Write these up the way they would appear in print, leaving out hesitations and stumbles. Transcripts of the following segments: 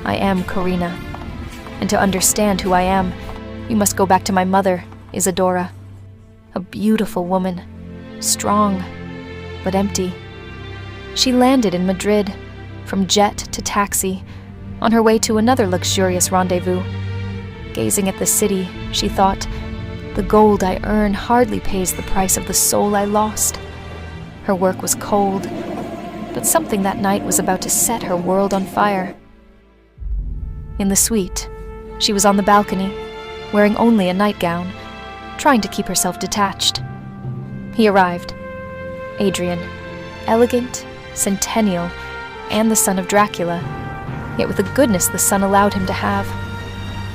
I am Korina. And to understand who I am, you must go back to my mother, Isadora. A beautiful woman, strong, but empty. She landed in Madrid, from jet to taxi, on her way to another luxurious rendezvous. Gazing at the city, she thought, the gold I earn hardly pays the price of the soul I lost. Her work was cold, but something that night was about to set her world on fire. In the suite, she was on the balcony, wearing only a nightgown, trying to keep herself detached. He arrived. Adrian, elegant, centennial, and the son of Dracula, yet with the goodness the son allowed him to have.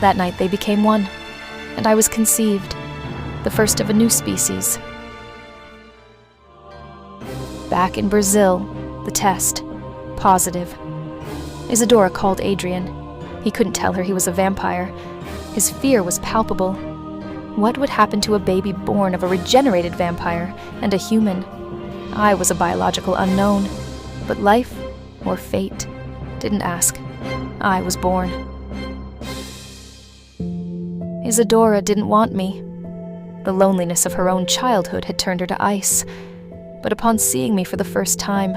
That night they became one, and I was conceived, the first of a new species. Back in Brazil, the test, positive. Isadora called Adrian. He couldn't tell her he was a vampire. His fear was palpable. What would happen to a baby born of a regenerated vampire and a human? I was a biological unknown, but life, or fate, didn't ask. I was born. Isadora didn't want me. The loneliness of her own childhood had turned her to ice, but upon seeing me for the first time,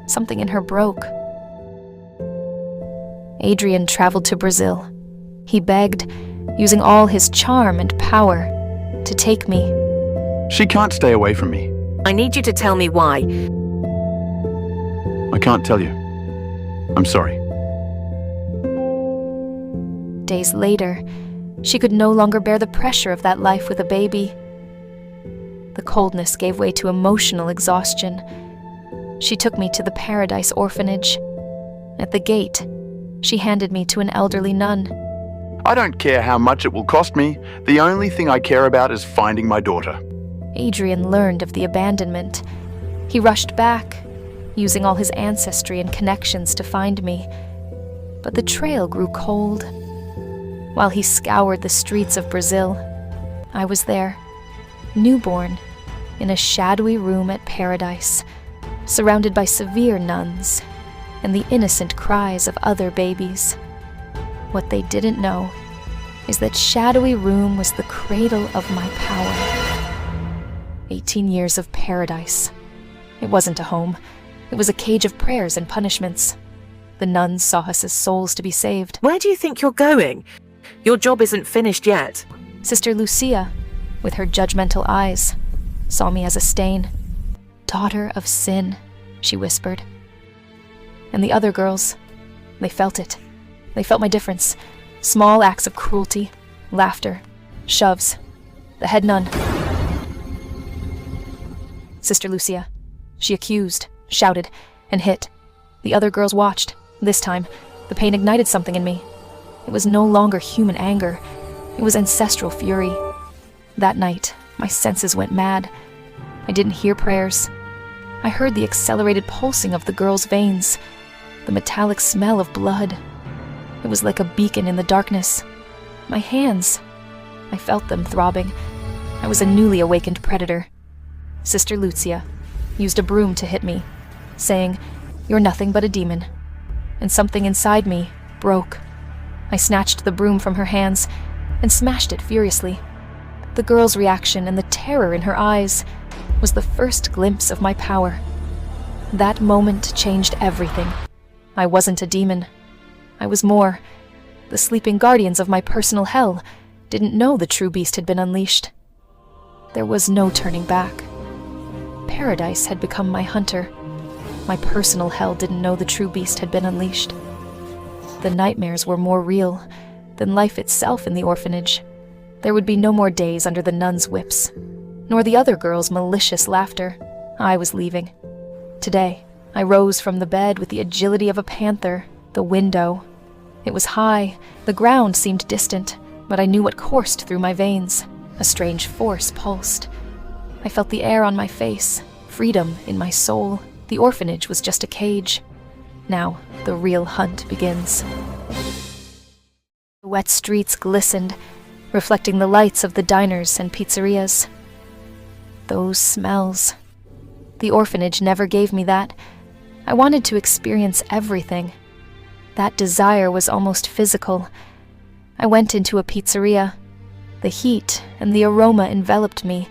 something in her broke. Adrian traveled to Brazil. He begged, using all his charm and power, to take me. She can't stay away from me. I need you to tell me why. I can't tell you. I'm sorry. Days later, she could no longer bear the pressure of that life with a baby. The coldness gave way to emotional exhaustion. She took me to the Paradise orphanage. At the gate, she handed me to an elderly nun. I don't care how much it will cost me. The only thing I care about is finding my daughter. Adrian learned of the abandonment. He rushed back, using all his ancestry and connections to find me. But the trail grew cold. While he scoured the streets of Brazil, I was there, newborn, in a shadowy room at Paradise, surrounded by severe nuns and the innocent cries of other babies. What they didn't know is that shadowy room was the cradle of my power. 18 years of paradise. It wasn't a home. It was a cage of prayers and punishments. The nuns saw us as souls to be saved. Where do you think you're going? Your job isn't finished yet. Sister Lucia, with her judgmental eyes, saw me as a stain. Daughter of sin, she whispered. And the other girls, they felt it. They felt my difference. Small acts of cruelty, laughter, shoves. The head nun. Sister Lucia. She accused, shouted, and hit. The other girls watched. This time, the pain ignited something in me. It was no longer human anger. It was ancestral fury. That night, my senses went mad. I didn't hear prayers. I heard the accelerated pulsing of the girls' veins, the metallic smell of blood. It was like a beacon in the darkness. My hands, I felt them throbbing. I was a newly awakened predator. Sister Lucia used a broom to hit me, saying, "You're nothing but a demon." And something inside me broke. I snatched the broom from her hands and smashed it furiously. The girl's reaction and the terror in her eyes was the first glimpse of my power. That moment changed everything. I wasn't a demon. I was more. The sleeping guardians of my personal hell didn't know the true beast had been unleashed. There was no turning back. Paradise had become my hunter. My personal hell didn't know the true beast had been unleashed. The nightmares were more real than life itself in the orphanage. There would be no more days under the nuns' whips, nor the other girls' malicious laughter. I was leaving. Today, I rose from the bed with the agility of a panther. The window. It was high. The ground seemed distant, but I knew what coursed through my veins. A strange force pulsed. I felt the air on my face, freedom in my soul. The orphanage was just a cage. Now, the real hunt begins. The wet streets glistened, reflecting the lights of the diners and pizzerias. Those smells. The orphanage never gave me that. I wanted to experience everything. That desire was almost physical. I went into a pizzeria. The heat and the aroma enveloped me,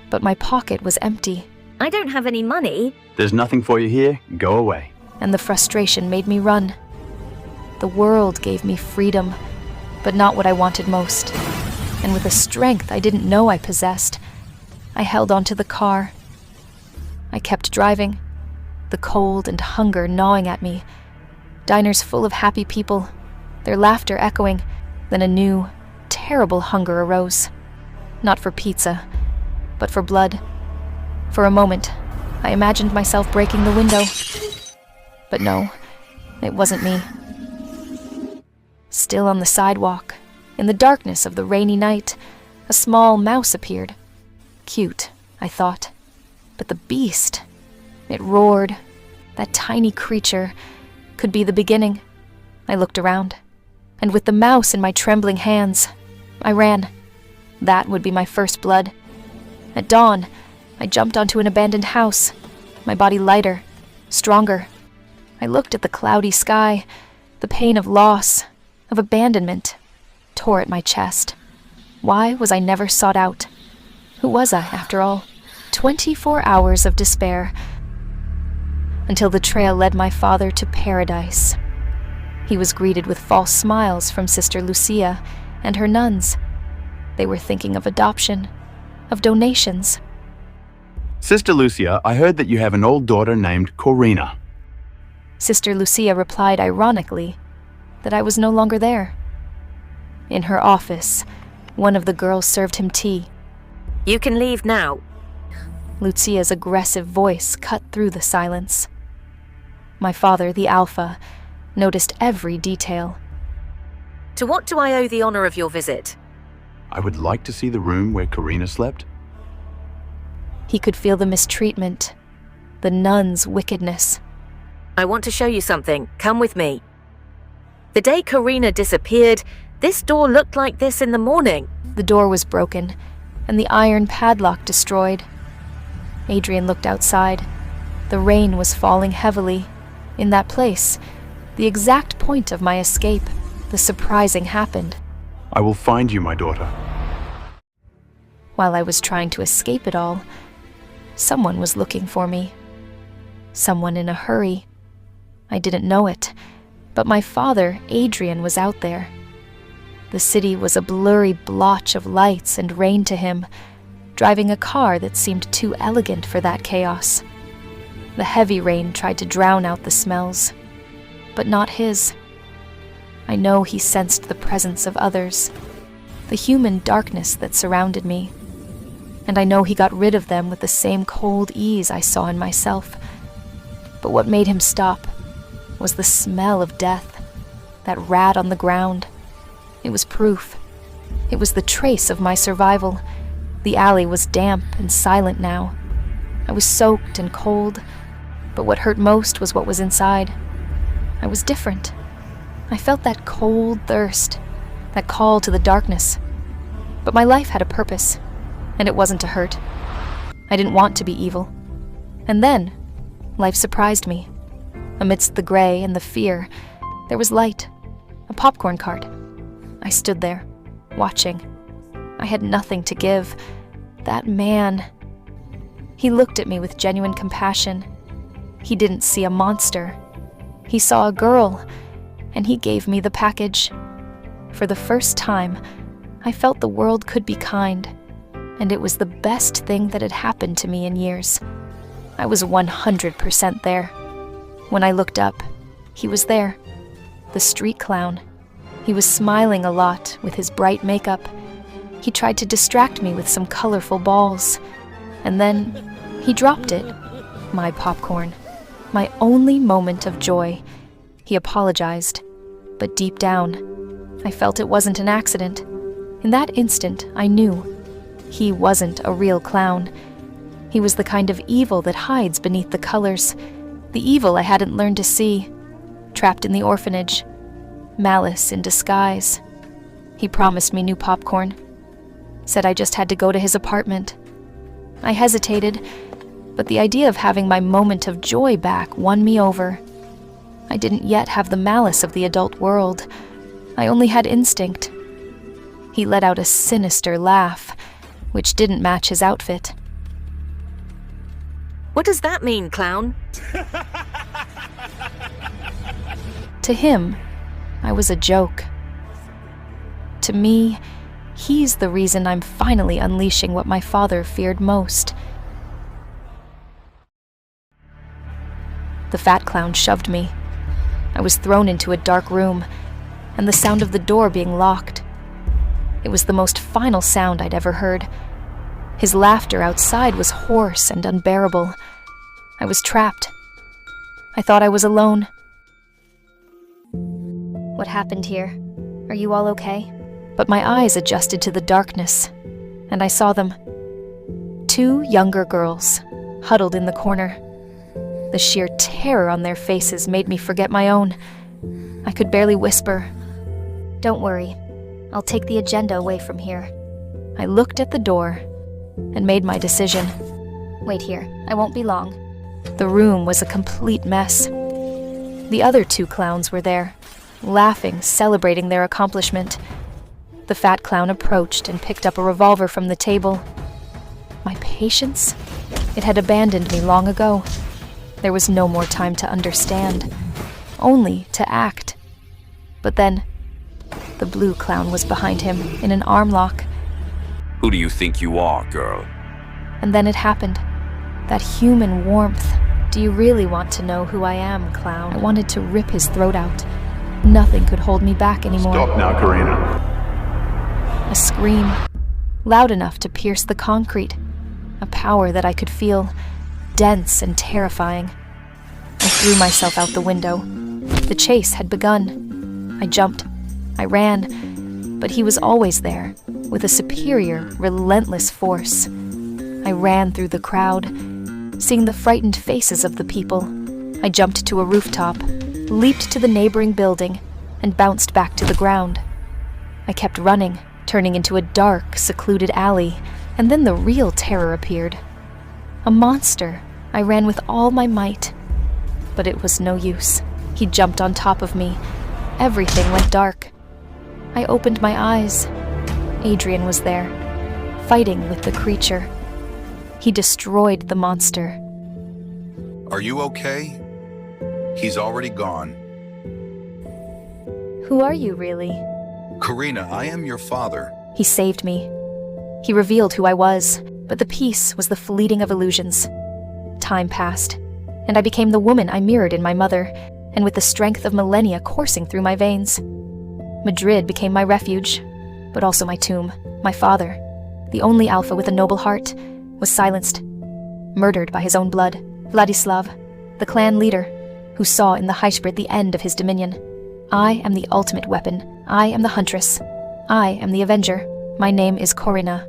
but my pocket was empty, I don't have any money. There's nothing for you here. Go away. and the frustration made me run. The world gave me freedom, but not what I wanted most. And with a strength I didn't know I possessed, I held onto the car. I kept driving, the cold and hunger gnawing at me. Diners full of happy people, their laughter echoing. Then a new, terrible hunger arose. Not for pizza, but for blood. For a moment, I imagined myself breaking the window. But no, it wasn't me. Still on the sidewalk, in the darkness of the rainy night, a small mouse appeared. Cute, I thought. But the beast, it roared. That tiny creature could be the beginning. I looked around, and with the mouse in my trembling hands, I ran. That would be my first blood. At dawn, I jumped onto an abandoned house, my body lighter, stronger. I looked at the cloudy sky. The pain of loss, of abandonment, tore at my chest. Why was I never sought out? Who was I, after all? 24 hours of despair, until the trail led my father to paradise. He was greeted with false smiles from Sister Lucia and her nuns. They were thinking of adoption, of donations. Sister Lucia, I heard that you have an old daughter named Korina. Sister Lucia replied ironically that I was no longer there. In her office, one of the girls served him tea. You can leave now. Lucia's aggressive voice cut through the silence. My father, the Alpha, noticed every detail. To what do I owe the honor of your visit? I would like to see the room where Korina slept. He could feel the mistreatment, the nuns' wickedness. I want to show you something. Come with me. The day Korina disappeared, this door looked like this in the morning. The door was broken, and the iron padlock destroyed. Adrian looked outside. The rain was falling heavily. In that place, the exact point of my escape, the surprising happened. I will find you, my daughter. While I was trying to escape it all, someone was looking for me. Someone in a hurry. I didn't know it, but my father, Adrian, was out there. The city was a blurry blotch of lights and rain to him, driving a car that seemed too elegant for that chaos. The heavy rain tried to drown out the smells, but not his. I know he sensed the presence of others, the human darkness that surrounded me, and I know he got rid of them with the same cold ease I saw in myself. But what made him stop was the smell of death, that rat on the ground. It was proof. It was the trace of my survival. The alley was damp and silent now. I was soaked and cold, but what hurt most was what was inside. I was different. I felt that cold thirst, that call to the darkness. But my life had a purpose, and it wasn't to hurt. I didn't want to be evil. And then, life surprised me. Amidst the gray and the fear, there was light, a popcorn cart. I stood there, watching. I had nothing to give. That man. He looked at me with genuine compassion. He didn't see a monster. He saw a girl, and he gave me the package. For the first time, I felt the world could be kind, and it was the best thing that had happened to me in years. I was 100% there. When I looked up, he was there, the street clown. He was smiling a lot with his bright makeup. He tried to distract me with some colorful balls, and then he dropped it, my popcorn, my only moment of joy. He apologized, but deep down, I felt it wasn't an accident. In that instant, I knew he wasn't a real clown. He was the kind of evil that hides beneath the colors, the evil I hadn't learned to see, trapped in the orphanage, malice in disguise. He promised me new popcorn, said I just had to go to his apartment. I hesitated, but the idea of having my moment of joy back won me over. I didn't yet have the malice of the adult world. I only had instinct. He let out a sinister laugh, which didn't match his outfit. What does that mean, clown? To him, I was a joke. To me, he's the reason I'm finally unleashing what my father feared most. The fat clown shoved me. I was thrown into a dark room, and the sound of the door being locked. It was the most final sound I'd ever heard. His laughter outside was hoarse and unbearable. I was trapped. I thought I was alone. What happened here? Are you all okay? But my eyes adjusted to the darkness, and I saw them. 2 younger girls, huddled in the corner. The sheer terror on their faces made me forget my own. I could barely whisper. Don't worry. I'll take the agenda away from here. I looked at the door and made my decision. Wait here. I won't be long. The room was a complete mess. The other 2 clowns were there, laughing, celebrating their accomplishment. The fat clown approached and picked up a revolver from the table. My patience? It had abandoned me long ago. There was no more time to understand, only to act. But then, the blue clown was behind him in an arm lock. Who do you think you are, girl? And then it happened. That human warmth. Do you really want to know who I am, clown? I wanted to rip his throat out. Nothing could hold me back anymore. Stop now, Korina. A scream, loud enough to pierce the concrete. A power that I could feel, dense and terrifying. I threw myself out the window. The chase had begun. I jumped. I ran. But he was always there, with a superior, relentless force. I ran through the crowd, seeing the frightened faces of the people. I jumped to a rooftop, leaped to the neighboring building, and bounced back to the ground. I kept running, turning into a dark, secluded alley, and then the real terror appeared. A monster. I ran with all my might. But it was no use. He jumped on top of me. Everything went dark. I opened my eyes. Adrian was there, fighting with the creature. He destroyed the monster. Are you okay? He's already gone. Who are you, really? Korina, I am your father. He saved me. He revealed who I was, but the peace was the fleeting of illusions. Time passed, and I became the woman I mirrored in my mother, and with the strength of millennia coursing through my veins. Madrid became my refuge, but also my tomb. My father, the only alpha with a noble heart, was silenced, murdered by his own blood. Vladislav, the clan leader, who saw in the Highsprit the end of his dominion. I am the ultimate weapon. I am the huntress. I am the avenger. My name is Korina.